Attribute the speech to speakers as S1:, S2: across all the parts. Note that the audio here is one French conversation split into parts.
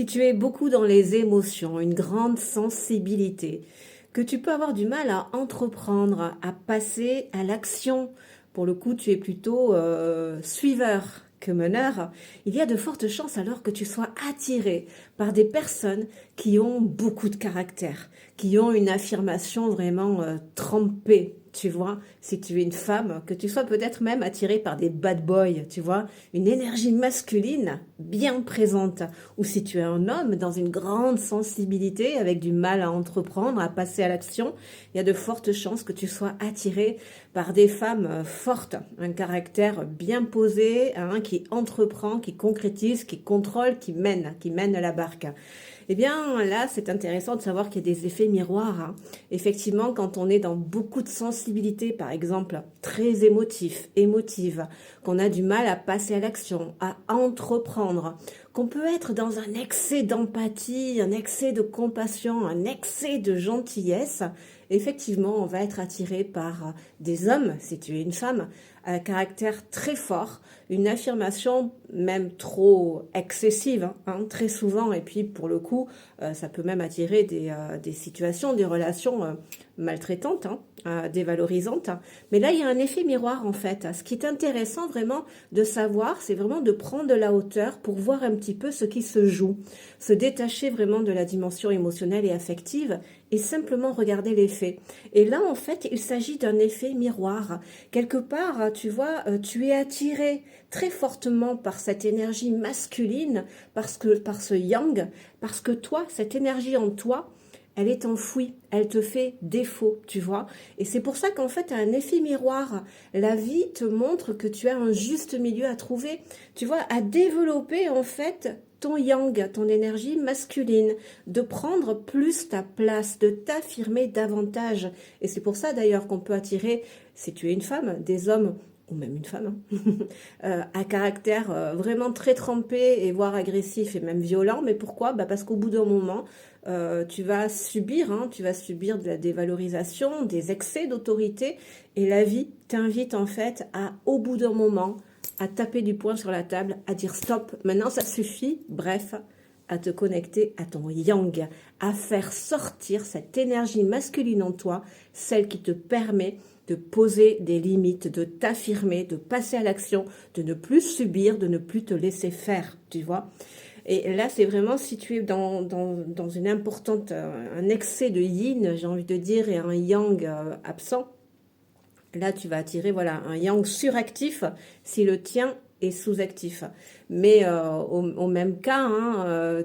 S1: Si tu es beaucoup dans les émotions, une grande sensibilité, que tu peux avoir du mal à entreprendre, à passer à l'action, pour le coup tu es plutôt suiveur que meneur, il y a de fortes chances alors que tu sois attiré par des personnes qui ont beaucoup de caractère, qui ont une affirmation vraiment trempée. Tu vois, si tu es une femme, que tu sois peut-être même attiré par des bad boys, tu vois, une énergie masculine bien présente. Ou si tu es un homme dans une grande sensibilité, avec du mal à entreprendre, à passer à l'action, il y a de fortes chances que tu sois attiré par des femmes fortes, un caractère bien posé, hein, qui entreprend, qui concrétise, qui contrôle, qui mène la barque. Eh bien, là, c'est intéressant de savoir qu'il y a des effets miroirs, hein. Effectivement, quand on est dans beaucoup de sensibilité, par exemple, très émotive, qu'on a du mal à passer à l'action, à entreprendre, qu'on peut être dans un excès d'empathie, un excès de compassion, un excès de gentillesse, effectivement, on va être attiré par des hommes, si tu es une femme, un caractère très fort, une affirmation même trop excessive, hein, très souvent, et puis pour le coup, ça peut même attirer des situations, des relations maltraitantes, hein, dévalorisantes. Mais là, il y a un effet miroir en fait. Ce qui est intéressant vraiment de savoir, c'est vraiment de prendre de la hauteur pour voir un petit peu ce qui se joue, se détacher vraiment de la dimension émotionnelle et affective et simplement regarder les faits. Et là, en fait, il s'agit d'un effet miroir. Quelque part, tu vois, tu es attiré très fortement par cette énergie masculine, par ce yang, parce que toi, cette énergie en toi, elle est enfouie, elle te fait défaut, tu vois. Et c'est pour ça qu'en fait, tu as un effet miroir. La vie te montre que tu as un juste milieu à trouver, tu vois, à développer en fait ton yang, ton énergie masculine, de prendre plus ta place, de t'affirmer davantage. Et c'est pour ça d'ailleurs qu'on peut attirer, si tu es une femme, des hommes ou même une femme, hein, à caractère vraiment très trempé et voire agressif et même violent. Mais pourquoi? Parce qu'au bout d'un moment, tu vas subir, hein, tu vas subir de la dévalorisation, des excès d'autorité, et la vie t'invite en fait à, au bout d'un moment, à taper du poing sur la table, à dire stop, maintenant ça suffit, bref, à te connecter à ton yang, à faire sortir cette énergie masculine en toi, celle qui te permet de poser des limites, de t'affirmer, de passer à l'action, de ne plus subir, de ne plus te laisser faire, tu vois. Et là, c'est vraiment si tu es dans une importante, un excès de yin, j'ai envie de dire, et un yang absent, là, tu vas attirer voilà, un yang suractif si le tien est sous-actif. Mais au même cas, hein,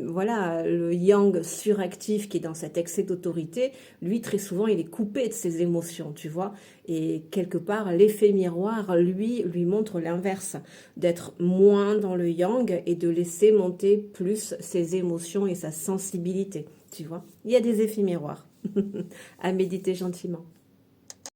S1: voilà, le yang suractif qui est dans cet excès d'autorité, lui, très souvent, il est coupé de ses émotions, tu vois. Et quelque part, l'effet miroir, lui montre l'inverse, d'être moins dans le yang et de laisser monter plus ses émotions et sa sensibilité, tu vois. Il y a des effets miroirs à méditer gentiment.